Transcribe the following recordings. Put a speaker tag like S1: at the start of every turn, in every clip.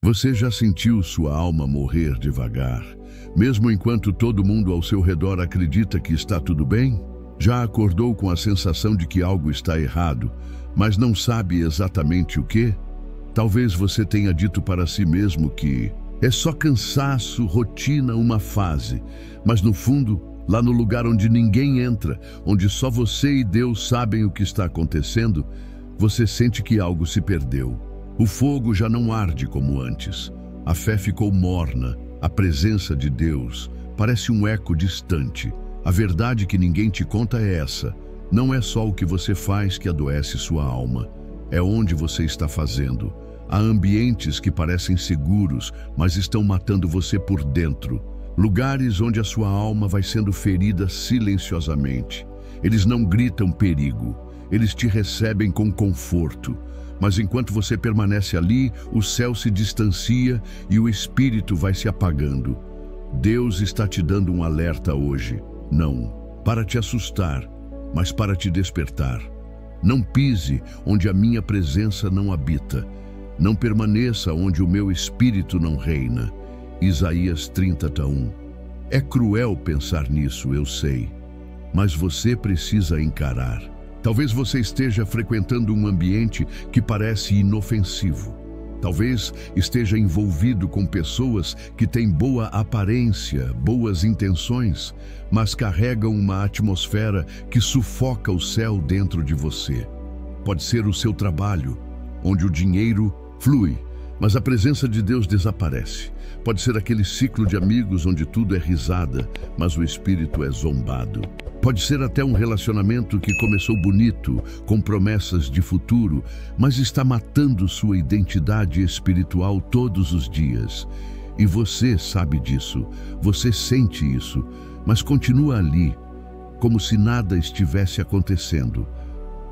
S1: Você já sentiu sua alma morrer devagar, mesmo enquanto todo mundo ao seu redor acredita que está tudo bem? Já acordou com a sensação de que algo está errado, mas não sabe exatamente o que? Talvez você tenha dito para si mesmo que é só cansaço, rotina, uma fase, mas no fundo, lá no lugar onde ninguém entra, onde só você e Deus sabem o que está acontecendo, você sente que algo se perdeu. O fogo já não arde como antes. A fé ficou morna. A presença de Deus parece um eco distante. A verdade que ninguém te conta é essa. Não é só o que você faz que adoece sua alma. É onde você está fazendo. Há ambientes que parecem seguros, mas estão matando você por dentro. Lugares onde a sua alma vai sendo ferida silenciosamente. Eles não gritam perigo. Eles te recebem com conforto. Mas enquanto você permanece ali, o céu se distancia e o espírito vai se apagando. Deus está te dando um alerta hoje. Não para te assustar, mas para te despertar. Não pise onde a minha presença não habita. Não permaneça onde o meu espírito não reina. Isaías 30:1. É cruel pensar nisso, eu sei. Mas você precisa encarar. Talvez você esteja frequentando um ambiente que parece inofensivo. Talvez esteja envolvido com pessoas que têm boa aparência, boas intenções, mas carregam uma atmosfera que sufoca o céu dentro de você. Pode ser o seu trabalho, onde o dinheiro flui, mas a presença de Deus desaparece. Pode ser aquele ciclo de amigos onde tudo é risada, mas o espírito é zombado. Pode ser até um relacionamento que começou bonito, com promessas de futuro, mas está matando sua identidade espiritual todos os dias. E você sabe disso, você sente isso, mas continua ali, como se nada estivesse acontecendo.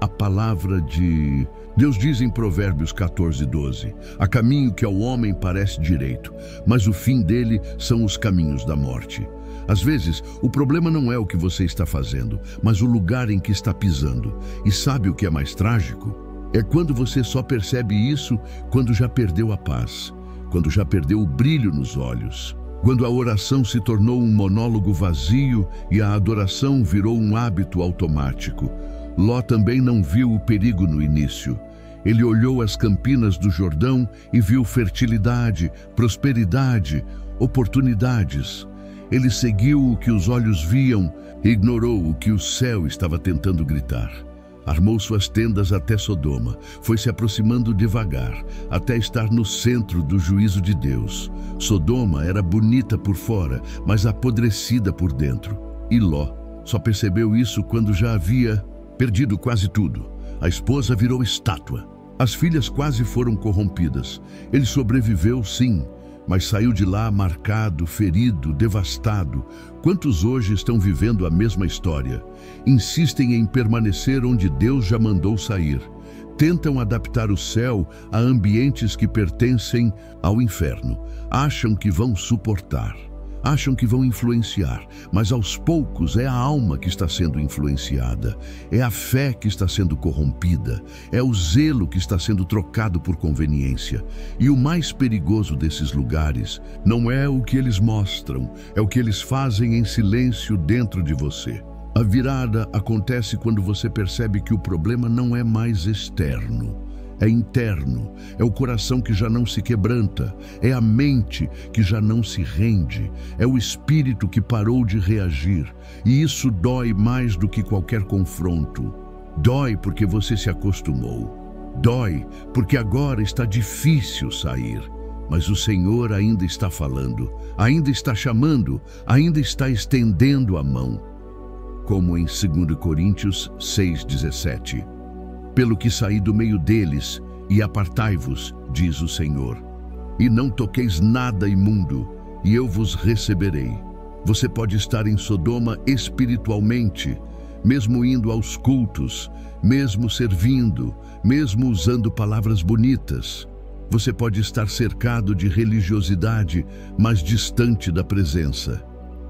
S1: A palavra de Deus diz em Provérbios 14:12: há caminho que ao homem parece direito, mas o fim dele são os caminhos da morte. Às vezes, o problema não é o que você está fazendo, mas o lugar em que está pisando. E sabe o que é mais trágico? É quando você só percebe isso quando já perdeu a paz, quando já perdeu o brilho nos olhos, quando a oração se tornou um monólogo vazio e a adoração virou um hábito automático. Ló também não viu o perigo no início. Ele olhou as campinas do Jordão e viu fertilidade, prosperidade, oportunidades. Ele seguiu o que os olhos viam e ignorou o que o céu estava tentando gritar. Armou suas tendas até Sodoma, foi se aproximando devagar, até estar no centro do juízo de Deus. Sodoma era bonita por fora, mas apodrecida por dentro. E Ló só percebeu isso quando já havia perdido quase tudo. A esposa virou estátua. As filhas quase foram corrompidas. Ele sobreviveu, sim, mas saiu de lá marcado, ferido, devastado. Quantos hoje estão vivendo a mesma história? Insistem em permanecer onde Deus já mandou sair. Tentam adaptar o céu a ambientes que pertencem ao inferno. Acham que vão suportar. Acham que vão influenciar, mas aos poucos é a alma que está sendo influenciada, é a fé que está sendo corrompida, é o zelo que está sendo trocado por conveniência. E o mais perigoso desses lugares não é o que eles mostram, é o que eles fazem em silêncio dentro de você. A virada acontece quando você percebe que o problema não é mais externo. É interno, é o coração que já não se quebranta, é a mente que já não se rende, é o espírito que parou de reagir. E isso dói mais do que qualquer confronto. Dói porque você se acostumou. Dói porque agora está difícil sair. Mas o Senhor ainda está falando, ainda está chamando, ainda está estendendo a mão. Como em 2 Coríntios 6:17. Pelo que saí do meio deles, e apartai-vos, diz o Senhor. E não toqueis nada imundo, e eu vos receberei. Você pode estar em Sodoma espiritualmente, mesmo indo aos cultos, mesmo servindo, mesmo usando palavras bonitas. Você pode estar cercado de religiosidade, mas distante da presença.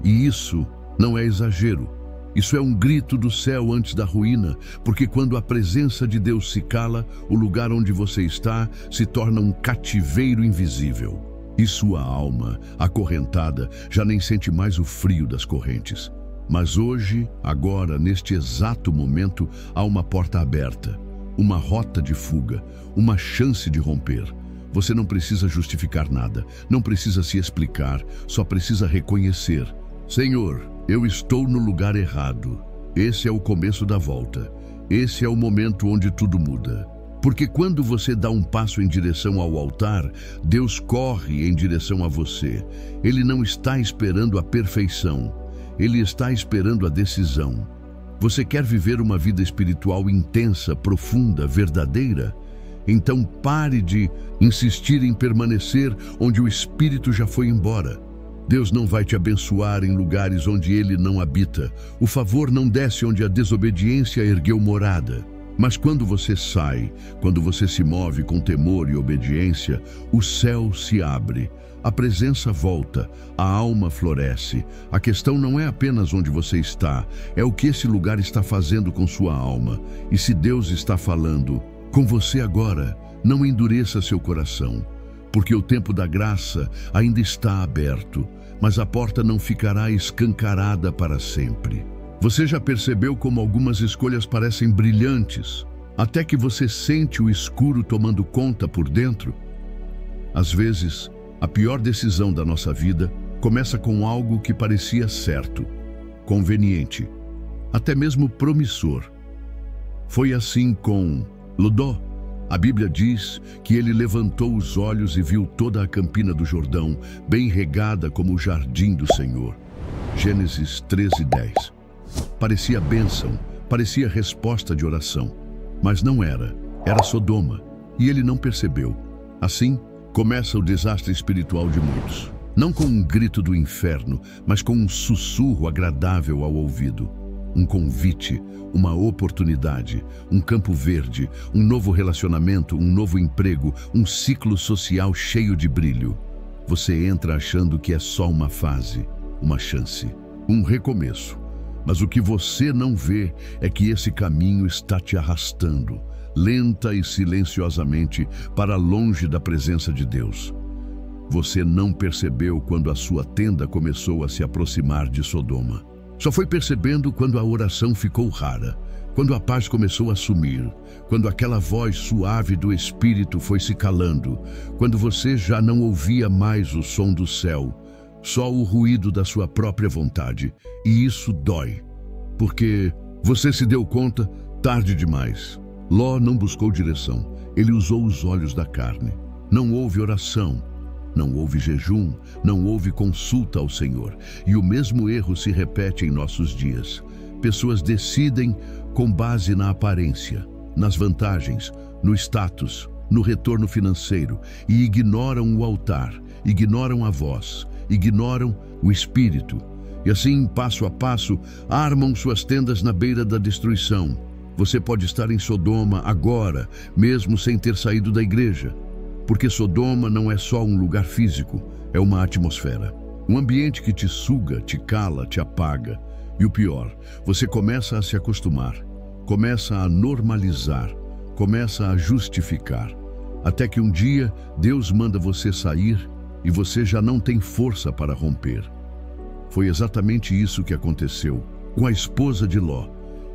S1: E isso não é exagero. Isso é um grito do céu antes da ruína, porque quando a presença de Deus se cala, o lugar onde você está se torna um cativeiro invisível. E sua alma, acorrentada, já nem sente mais o frio das correntes. Mas hoje, agora, neste exato momento, há uma porta aberta, uma rota de fuga, uma chance de romper. Você não precisa justificar nada, não precisa se explicar, só precisa reconhecer: Senhor, eu estou no lugar errado. Esse é o começo da volta. Esse é o momento onde tudo muda. Porque quando você dá um passo em direção ao altar, Deus corre em direção a você. Ele não está esperando a perfeição. Ele está esperando a decisão. Você quer viver uma vida espiritual intensa, profunda, verdadeira? Então pare de insistir em permanecer onde o Espírito já foi embora. Deus não vai te abençoar em lugares onde Ele não habita. O favor não desce onde a desobediência ergueu morada. Mas quando você sai, quando você se move com temor e obediência, o céu se abre, a presença volta, a alma floresce. A questão não é apenas onde você está, é o que esse lugar está fazendo com sua alma. E se Deus está falando com você agora, não endureça seu coração, porque o tempo da graça ainda está aberto, mas a porta não ficará escancarada para sempre. Você já percebeu como algumas escolhas parecem brilhantes, até que você sente o escuro tomando conta por dentro? Às vezes, a pior decisão da nossa vida começa com algo que parecia certo, conveniente, até mesmo promissor. Foi assim com Ló. A Bíblia diz que ele levantou os olhos e viu toda a campina do Jordão, bem regada como o jardim do Senhor. Gênesis 13:10. Parecia bênção, parecia resposta de oração, mas não era. Era Sodoma, e ele não percebeu. Assim, começa o desastre espiritual de muitos. Não com um grito do inferno, mas com um sussurro agradável ao ouvido. Um convite, uma oportunidade, um campo verde, um novo relacionamento, um novo emprego, um ciclo social cheio de brilho. Você entra achando que é só uma fase, uma chance, um recomeço. Mas o que você não vê é que esse caminho está te arrastando, lenta e silenciosamente, para longe da presença de Deus. Você não percebeu quando a sua tenda começou a se aproximar de Sodoma. Só foi percebendo quando a oração ficou rara, quando a paz começou a sumir, quando aquela voz suave do Espírito foi se calando, quando você já não ouvia mais o som do céu, só o ruído da sua própria vontade. E isso dói, porque você se deu conta tarde demais. Ló não buscou direção, ele usou os olhos da carne. Não houve oração, não houve jejum, não houve consulta ao Senhor. E o mesmo erro se repete em nossos dias. Pessoas decidem com base na aparência, nas vantagens, no status, no retorno financeiro, e ignoram o altar, ignoram a voz, ignoram o Espírito. E assim, passo a passo, armam suas tendas na beira da destruição. Você pode estar em Sodoma agora, mesmo sem ter saído da igreja. Porque Sodoma não é só um lugar físico, é uma atmosfera. Um ambiente que te suga, te cala, te apaga. E o pior, você começa a se acostumar, começa a normalizar, começa a justificar. Até que um dia, Deus manda você sair e você já não tem força para romper. Foi exatamente isso que aconteceu com a esposa de Ló.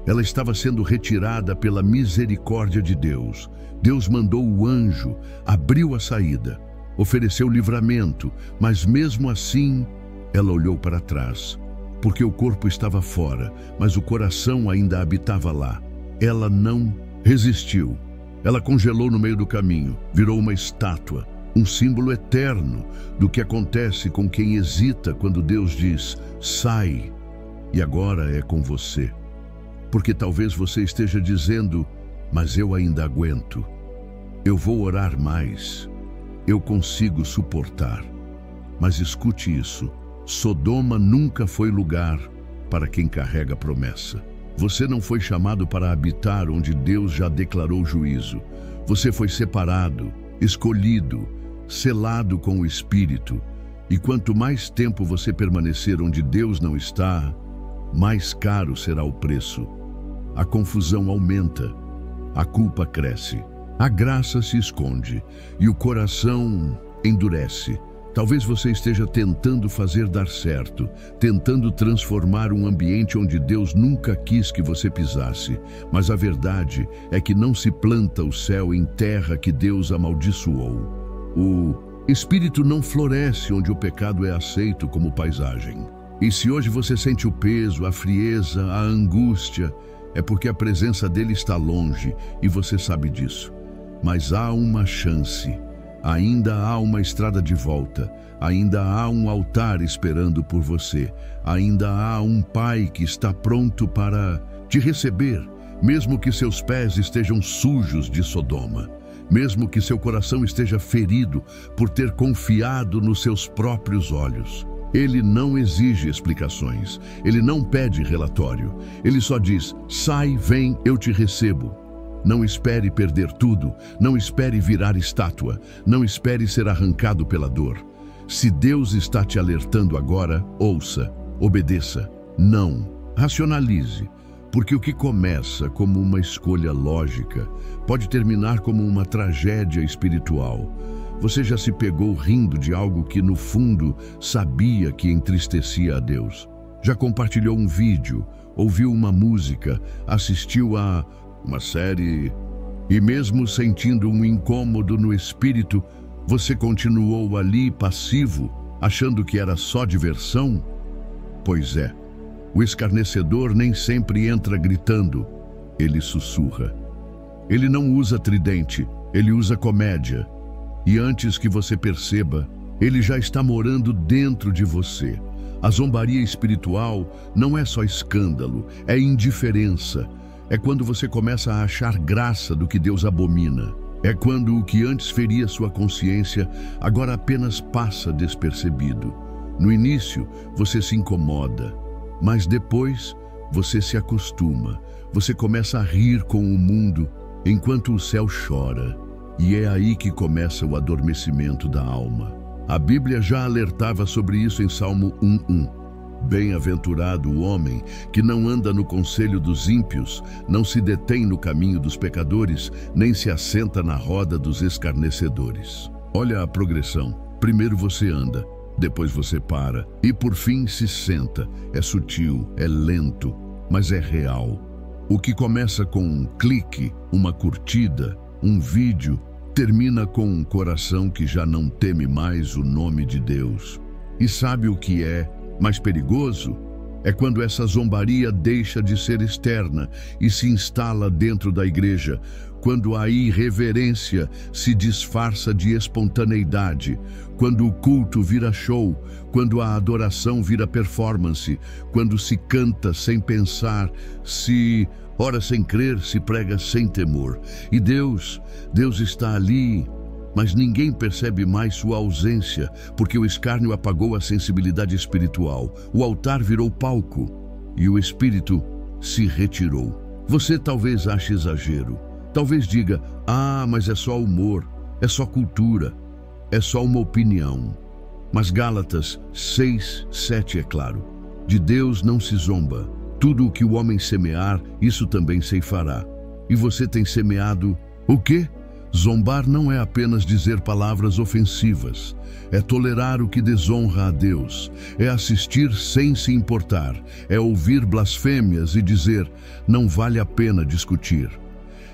S1: Ela estava sendo retirada pela misericórdia de Deus. Deus mandou o anjo, abriu a saída, ofereceu livramento, mas mesmo assim, ela olhou para trás, porque o corpo estava fora, mas o coração ainda habitava lá. Ela não resistiu. Ela congelou no meio do caminho, virou uma estátua, um símbolo eterno do que acontece com quem hesita quando Deus diz: sai, e agora é com você. Porque talvez você esteja dizendo: mas eu ainda aguento, eu vou orar mais, eu consigo suportar. Mas escute isso: Sodoma nunca foi lugar para quem carrega promessa. Você não foi chamado para habitar onde Deus já declarou juízo. Você foi separado, escolhido, selado com o Espírito. E quanto mais tempo você permanecer onde Deus não está, mais caro será o preço. A confusão aumenta, a culpa cresce, a graça se esconde e o coração endurece. Talvez você esteja tentando fazer dar certo, tentando transformar um ambiente onde Deus nunca quis que você pisasse, mas a verdade é que não se planta o céu em terra que Deus amaldiçoou. O espírito não floresce onde o pecado é aceito como paisagem. E se hoje você sente o peso, a frieza, a angústia, é porque a presença dele está longe e você sabe disso. Mas há uma chance. Ainda há uma estrada de volta, ainda há um altar esperando por você, ainda há um Pai que está pronto para te receber, mesmo que seus pés estejam sujos de Sodoma, mesmo que seu coração esteja ferido por ter confiado nos seus próprios olhos. Ele não exige explicações, ele não pede relatório, ele só diz: sai, vem, eu te recebo. Não espere perder tudo, não espere virar estátua, não espere ser arrancado pela dor. Se Deus está te alertando agora, ouça, obedeça, não racionalize, porque o que começa como uma escolha lógica pode terminar como uma tragédia espiritual. Você já se pegou rindo de algo que no fundo sabia que entristecia a Deus? Já compartilhou um vídeo, ouviu uma música, assistiu a uma série, e mesmo sentindo um incômodo no espírito, você continuou ali passivo, achando que era só diversão? Pois é, o escarnecedor nem sempre entra gritando, ele sussurra. Ele não usa tridente, ele usa comédia. E antes que você perceba, ele já está morando dentro de você. A zombaria espiritual não é só escândalo, é indiferença. É quando você começa a achar graça do que Deus abomina. É quando o que antes feria sua consciência agora apenas passa despercebido. No início, você se incomoda, mas depois você se acostuma. Você começa a rir com o mundo enquanto o céu chora. E é aí que começa o adormecimento da alma. A Bíblia já alertava sobre isso em Salmo 1:1. Bem-aventurado o homem que não anda no conselho dos ímpios, não se detém no caminho dos pecadores, nem se assenta na roda dos escarnecedores. Olha a progressão. Primeiro você anda, depois você para e por fim se senta. É sutil, é lento, mas é real. O que começa com um clique, uma curtida, um vídeo, termina com um coração que já não teme mais o nome de Deus. E sabe o que é mais perigoso? É quando essa zombaria deixa de ser externa e se instala dentro da igreja, quando a irreverência se disfarça de espontaneidade, quando o culto vira show, quando a adoração vira performance, quando se canta sem pensar, se ora sem crer, se prega sem temor. E Deus está ali, mas ninguém percebe mais sua ausência, porque o escárnio apagou a sensibilidade espiritual. O altar virou palco e o espírito se retirou. Você talvez ache exagero. Talvez diga: mas é só humor, é só cultura, é só uma opinião. Mas Gálatas 6:7 é claro: de Deus não se zomba. Tudo o que o homem semear, isso também ceifará. E você tem semeado o quê? Zombar não é apenas dizer palavras ofensivas, é tolerar o que desonra a Deus, é assistir sem se importar, é ouvir blasfêmias e dizer: não vale a pena discutir.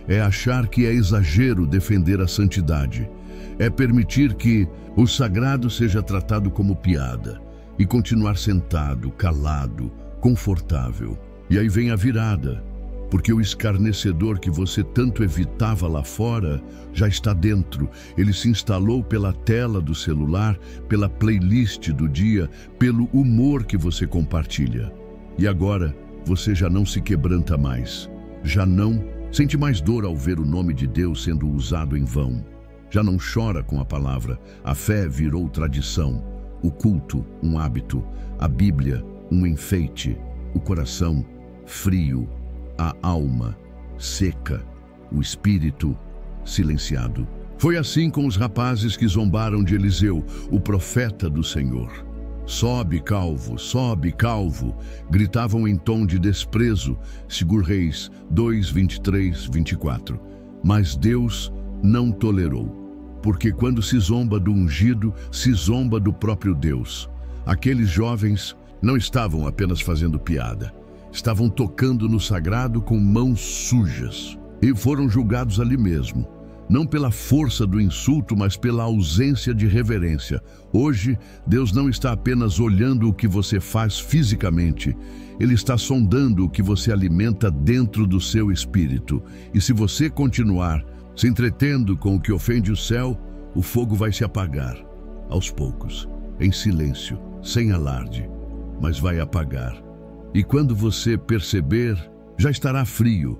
S1: É achar que é exagero defender a santidade, é permitir que o sagrado seja tratado como piada e continuar sentado, calado, confortável. E aí vem a virada. Porque o escarnecedor que você tanto evitava lá fora já está dentro. Ele se instalou pela tela do celular, pela playlist do dia, pelo humor que você compartilha. E agora você já não se quebranta mais. Já não sente mais dor ao ver o nome de Deus sendo usado em vão. Já não chora com a palavra. A fé virou tradição. O culto, um hábito. A Bíblia, um enfeite. O coração, frio. A alma seca, o espírito silenciado. Foi assim com os rapazes que zombaram de Eliseu, o profeta do Senhor. Sobe, calvo, gritavam em tom de desprezo, segundo Reis 2, 23, 24. Mas Deus não tolerou, porque quando se zomba do ungido, se zomba do próprio Deus. Aqueles jovens não estavam apenas fazendo piada, estavam tocando no sagrado com mãos sujas e foram julgados ali mesmo. Não pela força do insulto, mas pela ausência de reverência. Hoje, Deus não está apenas olhando o que você faz fisicamente, Ele está sondando o que você alimenta dentro do seu espírito. E se você continuar se entretendo com o que ofende o céu, o fogo vai se apagar, aos poucos, em silêncio, sem alarde, mas vai apagar. E quando você perceber, já estará frio,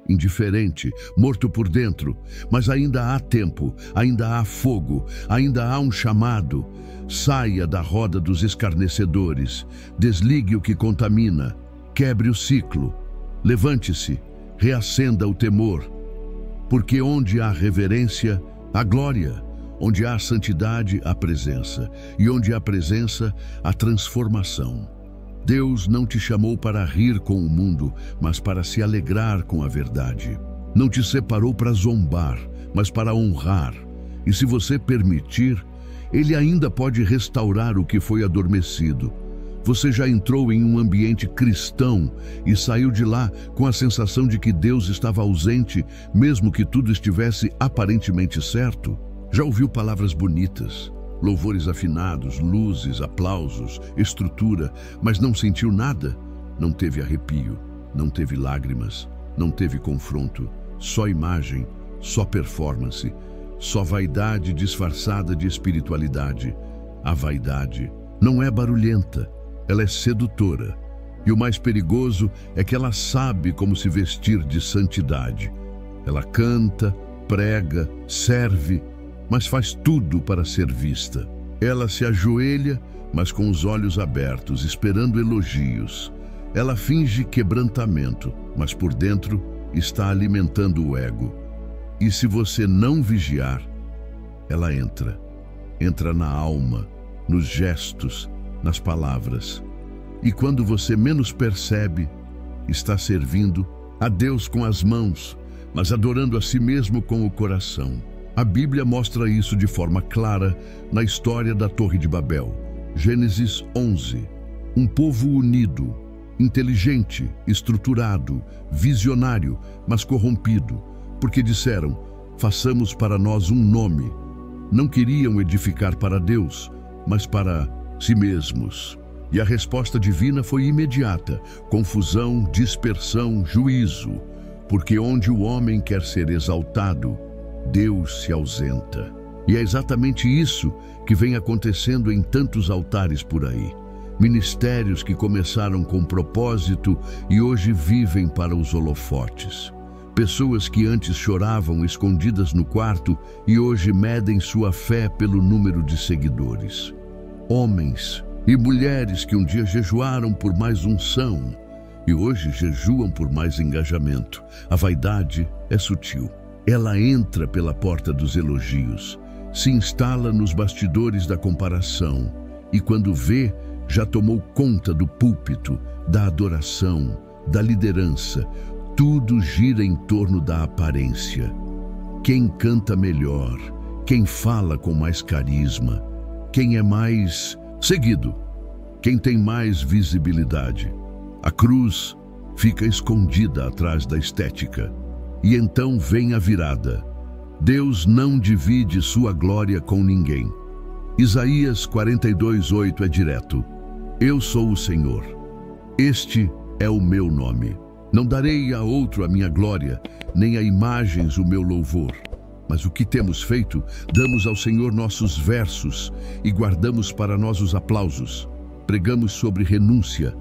S1: indiferente, morto por dentro, mas ainda há tempo, ainda há fogo, ainda há um chamado. Saia da roda dos escarnecedores, desligue o que contamina, quebre o ciclo, levante-se, reacenda o temor, porque onde há reverência, há glória, onde há santidade, há presença, e onde há presença, há transformação. Deus não te chamou para rir com o mundo, mas para se alegrar com a verdade. Não te separou para zombar, mas para honrar. E se você permitir, Ele ainda pode restaurar o que foi adormecido. Você já entrou em um ambiente cristão e saiu de lá com a sensação de que Deus estava ausente, mesmo que tudo estivesse aparentemente certo? Já ouviu palavras bonitas, louvores afinados, luzes, aplausos, estrutura, mas não sentiu nada? Não teve arrepio, não teve lágrimas, não teve confronto, só imagem, só performance, só vaidade disfarçada de espiritualidade. A vaidade não é barulhenta, ela é sedutora. E o mais perigoso é que ela sabe como se vestir de santidade. Ela canta, prega, serve, mas faz tudo para ser vista. Ela se ajoelha, mas com os olhos abertos, esperando elogios. Ela finge quebrantamento, mas por dentro está alimentando o ego. E se você não vigiar, ela entra na alma, nos gestos, nas palavras. E quando você menos percebe, está servindo a Deus com as mãos, mas adorando a si mesmo com o coração. A Bíblia mostra isso de forma clara na história da Torre de Babel. Gênesis 11. Um povo unido, inteligente, estruturado, visionário, mas corrompido, porque disseram: façamos para nós um nome. Não queriam edificar para Deus, mas para si mesmos. E a resposta divina foi imediata: confusão, dispersão, juízo. Porque onde o homem quer ser exaltado, Deus se ausenta. E é exatamente isso que vem acontecendo em tantos altares por aí. Ministérios que começaram com propósito e hoje vivem para os holofotes. Pessoas que antes choravam escondidas no quarto e hoje medem sua fé pelo número de seguidores. Homens e mulheres que um dia jejuaram por mais unção e hoje jejuam por mais engajamento. A vaidade é sutil. Ela entra pela porta dos elogios, se instala nos bastidores da comparação e quando vê, já tomou conta do púlpito, da adoração, da liderança. Tudo gira em torno da aparência. Quem canta melhor, quem fala com mais carisma, quem é mais seguido, quem tem mais visibilidade. A cruz fica escondida atrás da estética. E então vem a virada. Deus não divide sua glória com ninguém. Isaías 42:8 é direto: eu sou o Senhor. Este é o meu nome. Não darei a outro a minha glória, nem a imagens o meu louvor. Mas o que temos feito? Damos ao Senhor nossos versos e guardamos para nós os aplausos. Pregamos sobre renúncia,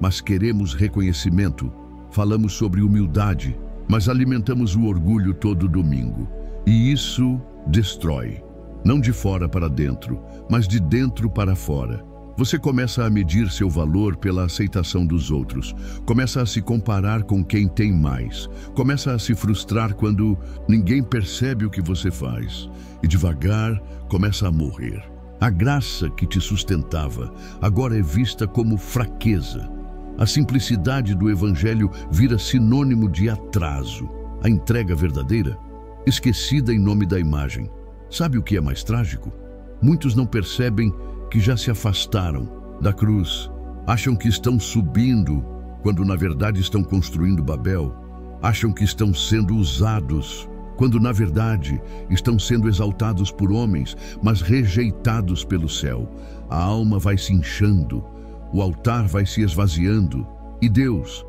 S1: mas queremos reconhecimento. Falamos sobre humildade, mas alimentamos o orgulho todo domingo. E isso destrói, não de fora para dentro, mas de dentro para fora. Você começa a medir seu valor pela aceitação dos outros, começa a se comparar com quem tem mais, começa a se frustrar quando ninguém percebe o que você faz, e devagar começa a morrer. A graça que te sustentava agora é vista como fraqueza. A simplicidade do Evangelho vira sinônimo de atraso. A entrega verdadeira, esquecida em nome da imagem. Sabe o que é mais trágico? Muitos não percebem que já se afastaram da cruz. Acham que estão subindo, quando na verdade estão construindo Babel. Acham que estão sendo usados, quando na verdade estão sendo exaltados por homens, mas rejeitados pelo céu. A alma vai se inchando, o altar vai se esvaziando. E Deus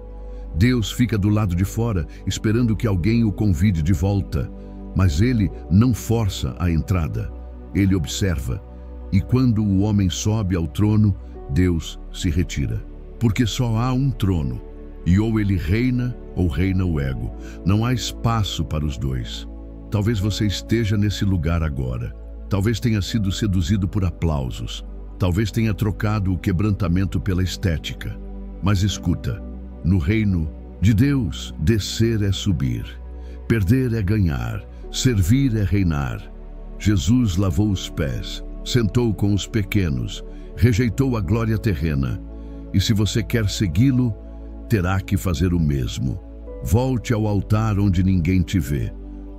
S1: fica do lado de fora, esperando que alguém o convide de volta. Mas Ele não força a entrada, Ele observa. E quando o homem sobe ao trono, Deus se retira. Porque só há um trono, e ou ele reina, ou reina o ego. Não há espaço para os dois. Talvez você esteja nesse lugar agora. Talvez tenha sido seduzido por aplausos. Talvez tenha trocado o quebrantamento pela estética. Mas escuta, no reino de Deus, descer é subir. Perder é ganhar. Servir é reinar. Jesus lavou os pés, sentou com os pequenos, rejeitou a glória terrena. E se você quer segui-lo, terá que fazer o mesmo. Volte ao altar onde ninguém te vê,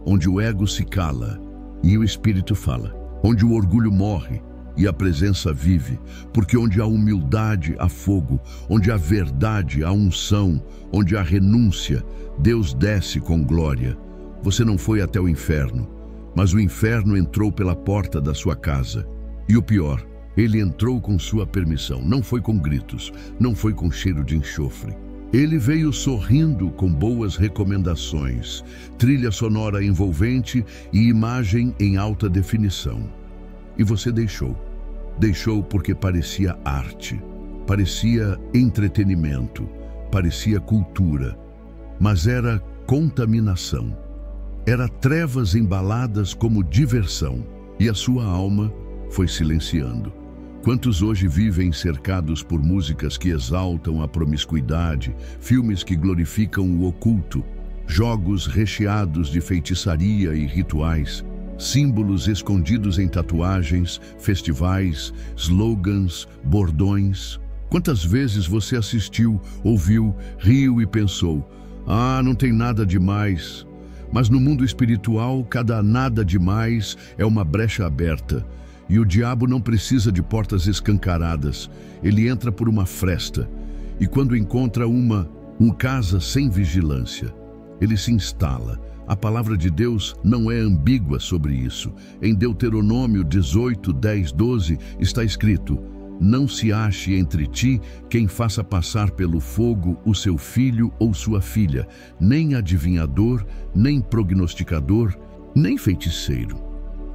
S1: onde o ego se cala e o espírito fala, onde o orgulho morre e a presença vive, porque onde há humildade há fogo, onde há verdade há unção, onde há renúncia, Deus desce com glória. Você não foi até o inferno, mas o inferno entrou pela porta da sua casa. E o pior, ele entrou com sua permissão, não foi com gritos, não foi com cheiro de enxofre. Ele veio sorrindo com boas recomendações, trilha sonora envolvente e imagem em alta definição. E você deixou. Deixou porque parecia arte, parecia entretenimento, parecia cultura, mas era contaminação. Era trevas embaladas como diversão, e a sua alma foi silenciando. Quantos hoje vivem cercados por músicas que exaltam a promiscuidade, filmes que glorificam o oculto, jogos recheados de feitiçaria e rituais, símbolos escondidos em tatuagens, festivais, slogans, bordões? Quantas vezes você assistiu, ouviu, riu e pensou: ah, não tem nada demais. Mas no mundo espiritual, cada nada demais é uma brecha aberta. E o diabo não precisa de portas escancaradas. Ele entra por uma fresta. E quando encontra uma casa sem vigilância, ele se instala. A palavra de Deus não é ambígua sobre isso. Em Deuteronômio 18, 10, 12 está escrito: não se ache entre ti quem faça passar pelo fogo o seu filho ou sua filha, nem adivinhador, nem prognosticador, nem feiticeiro.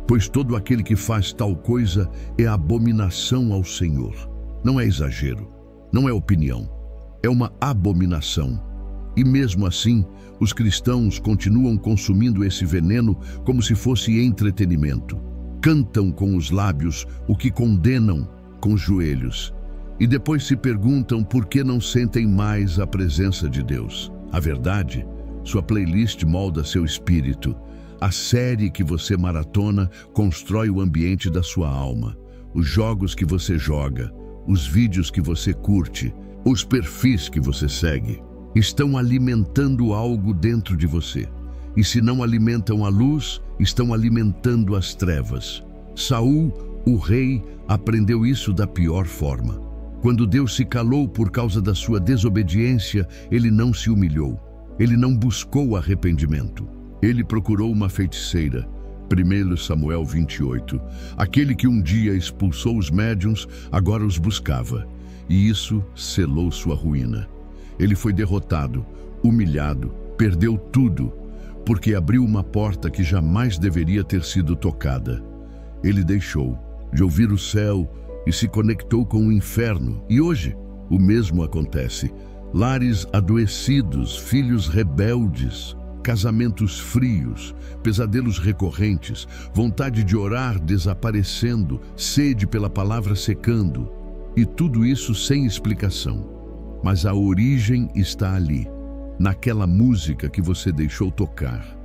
S1: Pois todo aquele que faz tal coisa é abominação ao Senhor. Não é exagero, não é opinião, é uma abominação. E mesmo assim, os cristãos continuam consumindo esse veneno como se fosse entretenimento. Cantam com os lábios o que condenam com os joelhos. E depois se perguntam por que não sentem mais a presença de Deus. A verdade, sua playlist molda seu espírito. A série que você maratona constrói o ambiente da sua alma. Os jogos que você joga, os vídeos que você curte, os perfis que você segue, estão alimentando algo dentro de você. E se não alimentam a luz, estão alimentando as trevas. Saul, o rei, aprendeu isso da pior forma. Quando Deus se calou por causa da sua desobediência, ele não se humilhou. Ele não buscou arrependimento. Ele procurou uma feiticeira. 1 Samuel 28. Aquele que um dia expulsou os médiuns, agora os buscava. E isso selou sua ruína. Ele foi derrotado, humilhado, perdeu tudo, porque abriu uma porta que jamais deveria ter sido tocada. Ele deixou de ouvir o céu e se conectou com o inferno. E hoje, o mesmo acontece. Lares adoecidos, filhos rebeldes, casamentos frios, pesadelos recorrentes, vontade de orar desaparecendo, sede pela palavra secando. E tudo isso sem explicação. Mas a origem está ali, naquela música que você deixou tocar,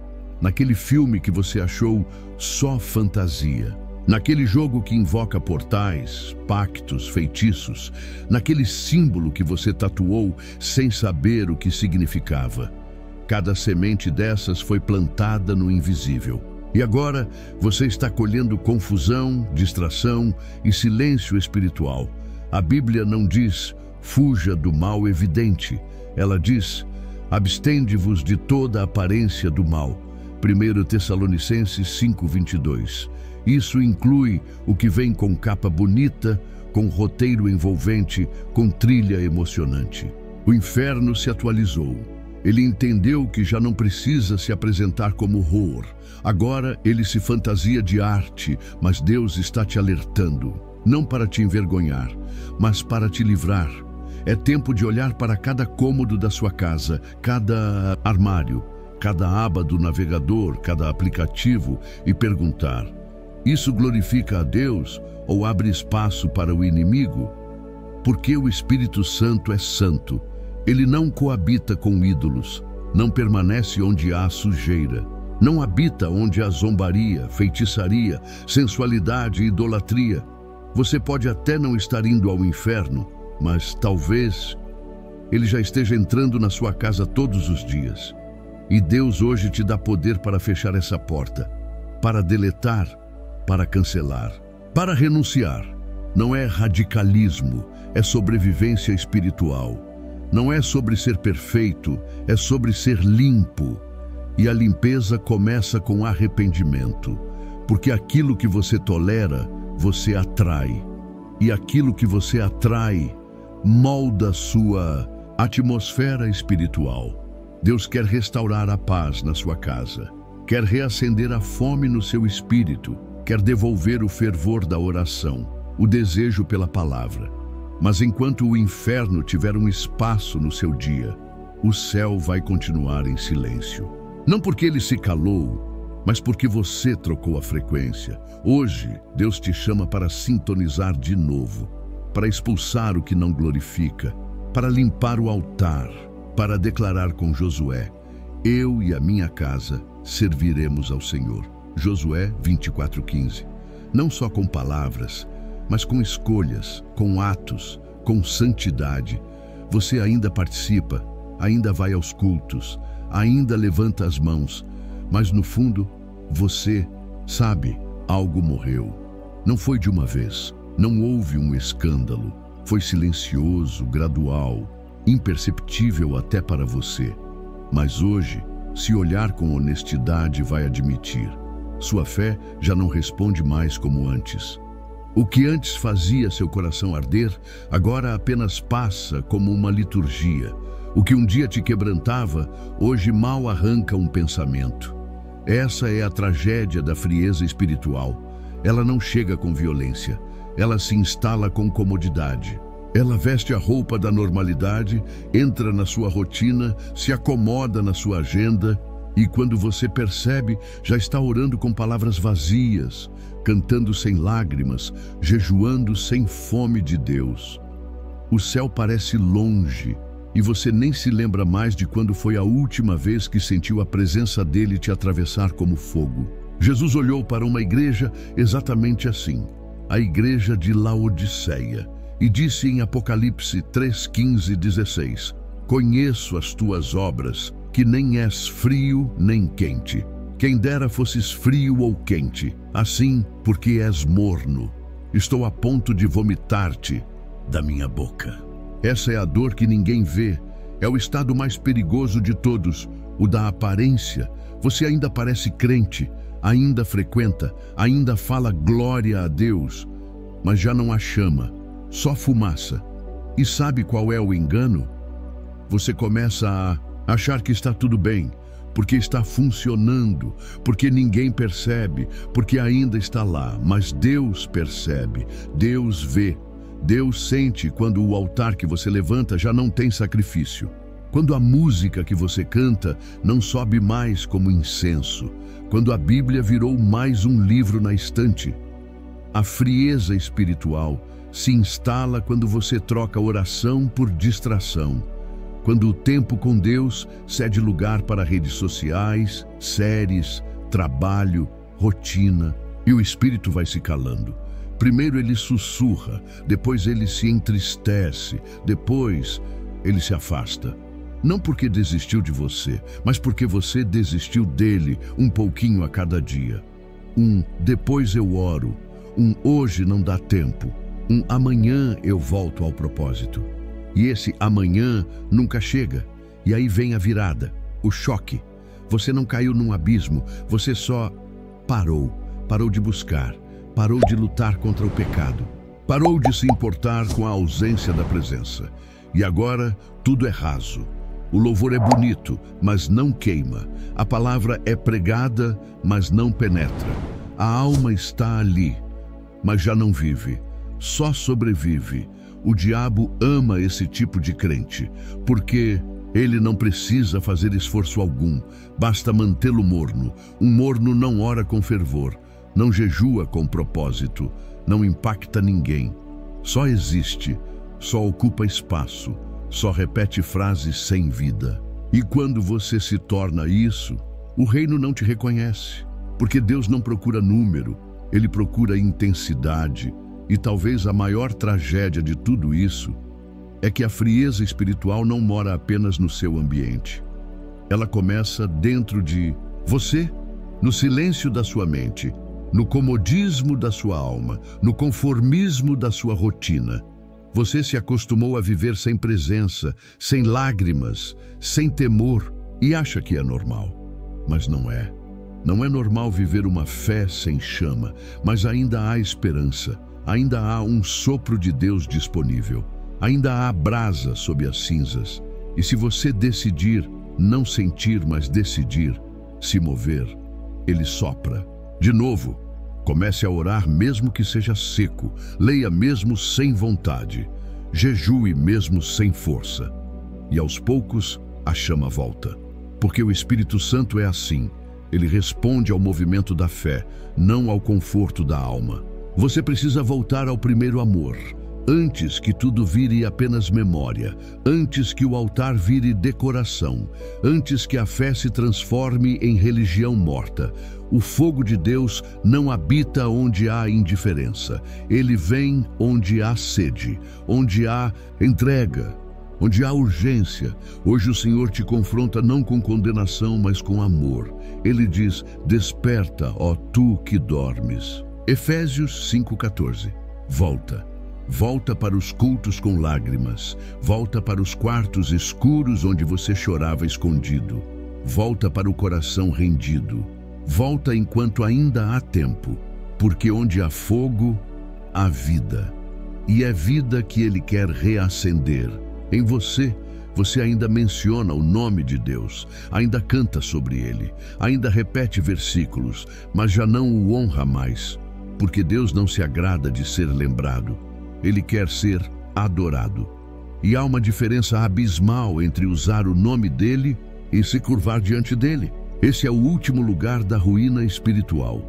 S1: naquele filme que você achou só fantasia. naquele jogo que invoca portais, pactos, feitiços, naquele símbolo que você tatuou sem saber o que significava. Cada semente dessas foi plantada no invisível. E agora você está colhendo confusão, distração e silêncio espiritual. A Bíblia não diz, fuja do mal evidente. Ela diz, abstende-vos de toda aparência do mal. 1 Tessalonicenses 5:22. Isso inclui o que vem com capa bonita, com roteiro envolvente, com trilha emocionante. O inferno se atualizou. Ele entendeu que já não precisa se apresentar como horror. Agora ele se fantasia de arte, mas Deus está te alertando. Não para te envergonhar, mas para te livrar. É tempo de olhar para cada cômodo da sua casa, cada armário, cada aba do navegador, cada aplicativo e perguntar: isso glorifica a Deus ou abre espaço para o inimigo? Porque o Espírito Santo é santo. Ele não coabita com ídolos, não permanece onde há sujeira, não habita onde há zombaria, feitiçaria, sensualidade e idolatria. Você pode até não estar indo ao inferno, mas talvez ele já esteja entrando na sua casa todos os dias. E Deus hoje te dá poder para fechar essa porta, para deletar, para cancelar, para renunciar. Não é radicalismo, é sobrevivência espiritual. Não é sobre ser perfeito, é sobre ser limpo. E a limpeza começa com arrependimento, porque aquilo que você tolera, você atrai. E aquilo que você atrai, molda sua atmosfera espiritual. Deus quer restaurar a paz na sua casa, quer reacender a fome no seu espírito, quer devolver o fervor da oração, o desejo pela palavra. Mas enquanto o inferno tiver um espaço no seu dia, o céu vai continuar em silêncio. Não porque ele se calou, mas porque você trocou a frequência. Hoje, Deus te chama para sintonizar de novo, para expulsar o que não glorifica, para limpar o altar, para declarar com Josué: eu e a minha casa serviremos ao Senhor. Josué 24:15. Não só com palavras, mas com escolhas, com atos, com santidade. Você ainda participa, ainda vai aos cultos, ainda levanta as mãos, mas no fundo, você sabe, algo morreu. Não foi de uma vez, não houve um escândalo, foi silencioso, gradual, imperceptível até para você. Mas hoje, se olhar com honestidade, vai admitir, sua fé já não responde mais como antes. O que antes fazia seu coração arder, agora apenas passa como uma liturgia. O que um dia te quebrantava, hoje mal arranca um pensamento. Essa é a tragédia da frieza espiritual. Ela não chega com violência, ela se instala com comodidade. Ela veste a roupa da normalidade, entra na sua rotina, se acomoda na sua agenda e quando você percebe, já está orando com palavras vazias, cantando sem lágrimas, jejuando sem fome de Deus. O céu parece longe e você nem se lembra mais de quando foi a última vez que sentiu a presença dele te atravessar como fogo. Jesus olhou para uma igreja exatamente assim, a igreja de Laodiceia, e disse em Apocalipse 3:15-16: conheço as tuas obras, que nem és frio nem quente. Quem dera fosses frio ou quente, assim, porque és morno. Estou a ponto de vomitar-te da minha boca. Essa é a dor que ninguém vê, é o estado mais perigoso de todos, o da aparência. Você ainda parece crente, ainda frequenta, ainda fala glória a Deus, mas já não há chama, só fumaça. E sabe qual é o engano? Você começa a achar que está tudo bem, porque está funcionando, porque ninguém percebe, porque ainda está lá. Mas Deus percebe, Deus vê, Deus sente quando o altar que você levanta já não tem sacrifício. Quando a música que você canta não sobe mais como incenso, quando a Bíblia virou mais um livro na estante. A frieza espiritual se instala quando você troca oração por distração, quando o tempo com Deus cede lugar para redes sociais, séries, trabalho, rotina. E o espírito vai se calando. Primeiro ele sussurra, depois ele se entristece, depois ele se afasta. Não porque desistiu de você, mas porque você desistiu dele um pouquinho a cada dia. Depois eu oro, hoje não dá tempo, amanhã eu volto ao propósito. E esse amanhã nunca chega. E aí vem a virada, o choque. Você não caiu num abismo, você só parou de buscar, parou de lutar contra o pecado, parou de se importar com a ausência da presença. E agora tudo é raso. O louvor é bonito, mas não queima. A palavra é pregada, mas não penetra. A alma está ali, mas já não vive, só sobrevive. O diabo ama esse tipo de crente, porque ele não precisa fazer esforço algum, basta mantê-lo morno. Um morno não ora com fervor, não jejua com propósito, não impacta ninguém. Só existe, só ocupa espaço, só repete frases sem vida. E quando você se torna isso, o reino não te reconhece, porque Deus não procura número, ele procura intensidade. E talvez a maior tragédia de tudo isso é que a frieza espiritual não mora apenas no seu ambiente. Ela começa dentro de você, no silêncio da sua mente, no comodismo da sua alma, no conformismo da sua rotina. Você se acostumou a viver sem presença, sem lágrimas, sem temor e acha que é normal. Mas não é. Não é normal viver uma fé sem chama, mas ainda há esperança. Ainda há um sopro de Deus disponível. Ainda há brasa sob as cinzas. E se você decidir, não sentir, mas decidir, se mover, ele sopra. De novo, comece a orar mesmo que seja seco. Leia mesmo sem vontade. Jejue mesmo sem força. E aos poucos, a chama volta. Porque o Espírito Santo é assim. Ele responde ao movimento da fé, não ao conforto da alma. Você precisa voltar ao primeiro amor, antes que tudo vire apenas memória, antes que o altar vire decoração, antes que a fé se transforme em religião morta. O fogo de Deus não habita onde há indiferença. Ele vem onde há sede, onde há entrega, onde há urgência. Hoje o Senhor te confronta não com condenação, mas com amor. Ele diz: desperta, ó tu que dormes. Efésios 5,14. Volta para os cultos com lágrimas. Volta para os quartos escuros onde você chorava escondido. Volta para o coração rendido. Volta enquanto ainda há tempo, porque onde há fogo, há vida. E é vida que Ele quer reacender. Em você, você ainda menciona o nome de Deus, ainda canta sobre Ele, ainda repete versículos, mas já não o honra mais. Porque Deus não se agrada de ser lembrado, Ele quer ser adorado. E há uma diferença abismal entre usar o nome dEle e se curvar diante dEle. Esse é o último lugar da ruína espiritual,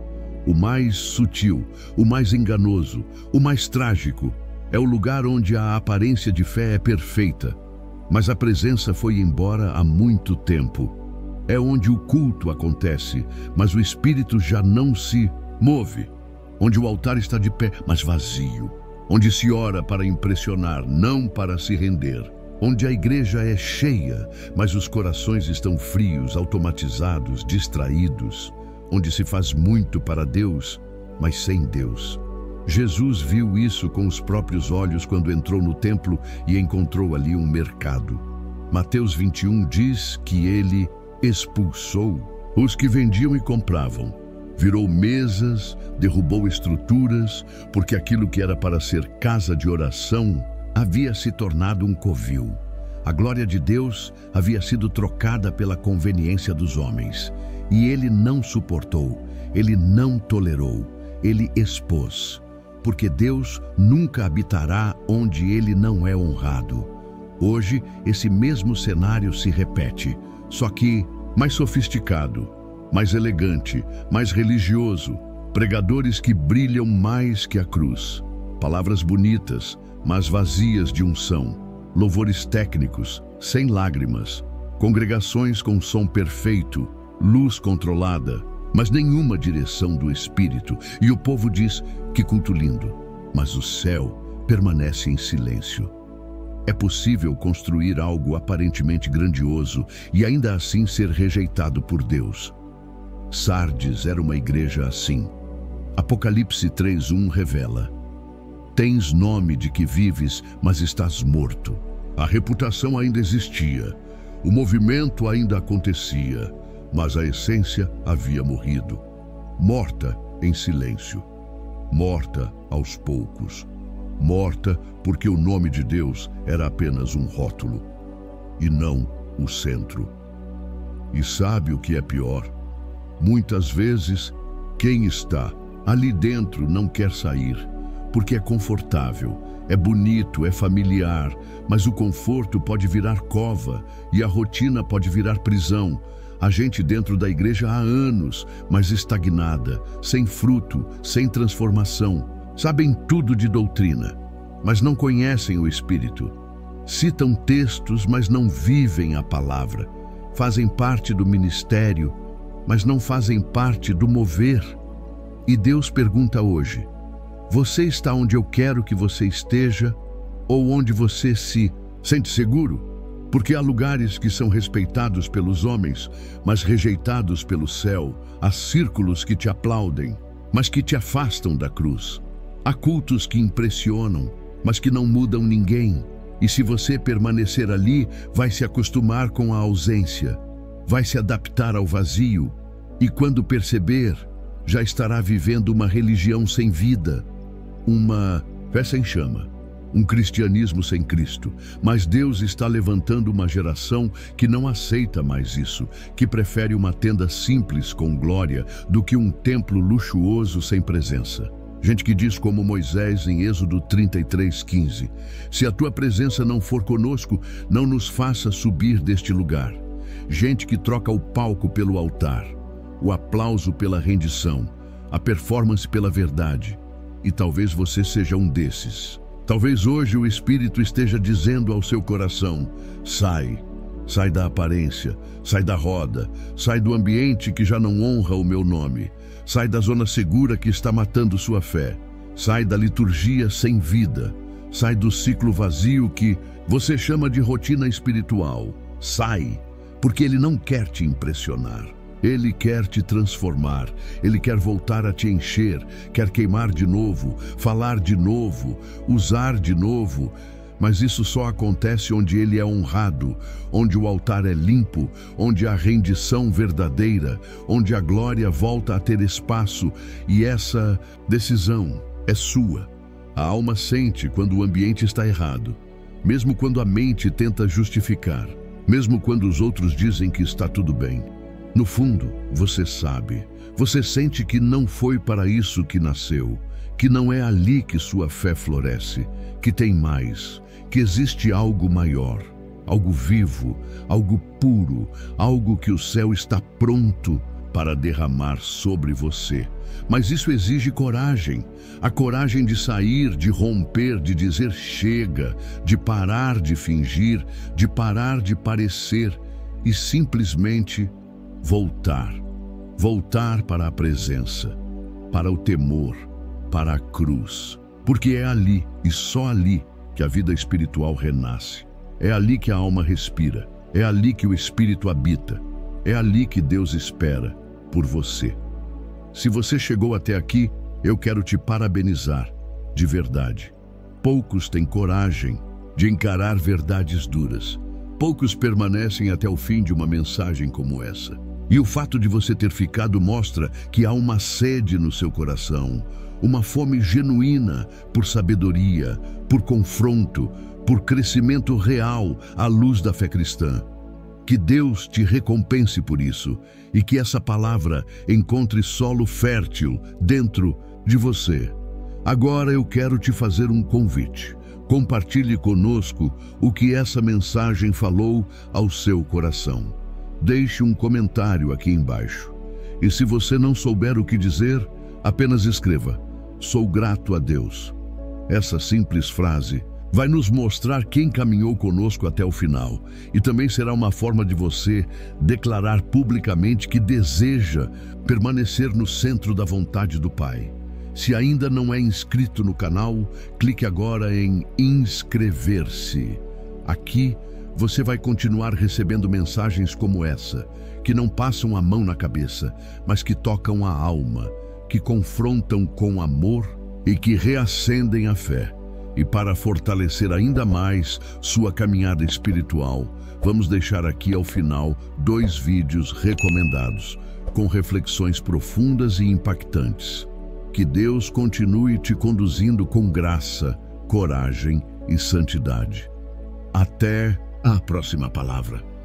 S1: o mais sutil, o mais enganoso, o mais trágico. É o lugar onde a aparência de fé é perfeita, mas a presença foi embora há muito tempo. É onde o culto acontece, mas o espírito já não se move. Onde o altar está de pé, mas vazio. Onde se ora para impressionar, não para se render. Onde a igreja é cheia, mas os corações estão frios, automatizados, distraídos. Onde se faz muito para Deus, mas sem Deus. Jesus viu isso com os próprios olhos quando entrou no templo e encontrou ali um mercado. Mateus 21 diz que ele expulsou os que vendiam e compravam. Virou mesas, derrubou estruturas, porque aquilo que era para ser casa de oração havia se tornado um covil. A glória de Deus havia sido trocada pela conveniência dos homens. E ele não suportou, ele não tolerou, ele expôs. Porque Deus nunca habitará onde ele não é honrado. Hoje, esse mesmo cenário se repete, só que mais sofisticado, mais elegante, mais religioso, pregadores que brilham mais que a cruz, palavras bonitas, mas vazias de unção, louvores técnicos, sem lágrimas, congregações com som perfeito, luz controlada, mas nenhuma direção do Espírito. E o povo diz: que culto lindo, mas o céu permanece em silêncio. É possível construir algo aparentemente grandioso e ainda assim ser rejeitado por Deus. Sardes era uma igreja assim. Apocalipse 3:1 revela: tens nome de que vives, mas estás morto. A reputação ainda existia, o movimento ainda acontecia, mas a essência havia morrido. Morta em silêncio, morta aos poucos, morta porque o nome de Deus era apenas um rótulo e não o centro. E sabe o que é pior? Muitas vezes, quem está ali dentro não quer sair, porque é confortável, é bonito, é familiar, mas o conforto pode virar cova e a rotina pode virar prisão. Há gente dentro da igreja há anos, mas estagnada, sem fruto, sem transformação. Sabem tudo de doutrina, mas não conhecem o Espírito. Citam textos, mas não vivem a palavra. Fazem parte do ministério, mas não fazem parte do mover. E Deus pergunta hoje: você está onde eu quero que você esteja ou onde você se sente seguro? Porque há lugares que são respeitados pelos homens, mas rejeitados pelo céu. Há círculos que te aplaudem, mas que te afastam da cruz. Há cultos que impressionam, mas que não mudam ninguém. E se você permanecer ali, vai se acostumar com a ausência, vai se adaptar ao vazio, e quando perceber, já estará vivendo uma religião sem vida, uma fé sem chama, um cristianismo sem Cristo. Mas Deus está levantando uma geração que não aceita mais isso, que prefere uma tenda simples com glória do que um templo luxuoso sem presença. Gente que diz como Moisés em Êxodo 33:15: se a tua presença não for conosco, não nos faça subir deste lugar. Gente que troca o palco pelo altar, o aplauso pela rendição, a performance pela verdade. E talvez você seja um desses. Talvez hoje o Espírito esteja dizendo ao seu coração: sai da aparência, sai da roda, sai do ambiente que já não honra o meu nome, sai da zona segura que está matando sua fé, sai da liturgia sem vida, sai do ciclo vazio que você chama de rotina espiritual. Sai, porque Ele não quer te impressionar. Ele quer te transformar, Ele quer voltar a te encher, quer queimar de novo, falar de novo, usar de novo. Mas isso só acontece onde Ele é honrado, onde o altar é limpo, onde há rendição verdadeira, onde a glória volta a ter espaço. E essa decisão é sua. A alma sente quando o ambiente está errado, mesmo quando a mente tenta justificar, mesmo quando os outros dizem que está tudo bem. No fundo, você sabe, você sente que não foi para isso que nasceu, que não é ali que sua fé floresce, que tem mais, que existe algo maior, algo vivo, algo puro, algo que o céu está pronto para derramar sobre você. Mas isso exige coragem, a coragem de sair, de romper, de dizer chega, de parar de fingir, de parar de parecer e simplesmente voltar para a presença, para o temor, para a cruz. Porque é ali e só ali que a vida espiritual renasce. É ali que a alma respira, é ali que o Espírito habita, é ali que Deus espera por você. Se você chegou até aqui, eu quero te parabenizar, de verdade. Poucos têm coragem de encarar verdades duras. Poucos permanecem até o fim de uma mensagem como essa. E o fato de você ter ficado mostra que há uma sede no seu coração, uma fome genuína por sabedoria, por confronto, por crescimento real à luz da fé cristã. Que Deus te recompense por isso e que essa palavra encontre solo fértil dentro de você. Agora eu quero te fazer um convite. Compartilhe conosco o que essa mensagem falou ao seu coração. Deixe um comentário aqui embaixo. E se você não souber o que dizer, apenas escreva: sou grato a Deus. Essa simples frase Vai nos mostrar quem caminhou conosco até o final, e também será uma forma de você declarar publicamente que deseja permanecer no centro da vontade do Pai. Se ainda não é inscrito no canal, clique agora em inscrever-se. Aqui você vai continuar recebendo mensagens como essa, que não passam a mão na cabeça, mas que tocam a alma, que confrontam com amor e que reacendem a fé. E para fortalecer ainda mais sua caminhada espiritual, vamos deixar aqui ao final 2 vídeos recomendados, com reflexões profundas e impactantes. Que Deus continue te conduzindo com graça, coragem e santidade. Até a próxima palavra.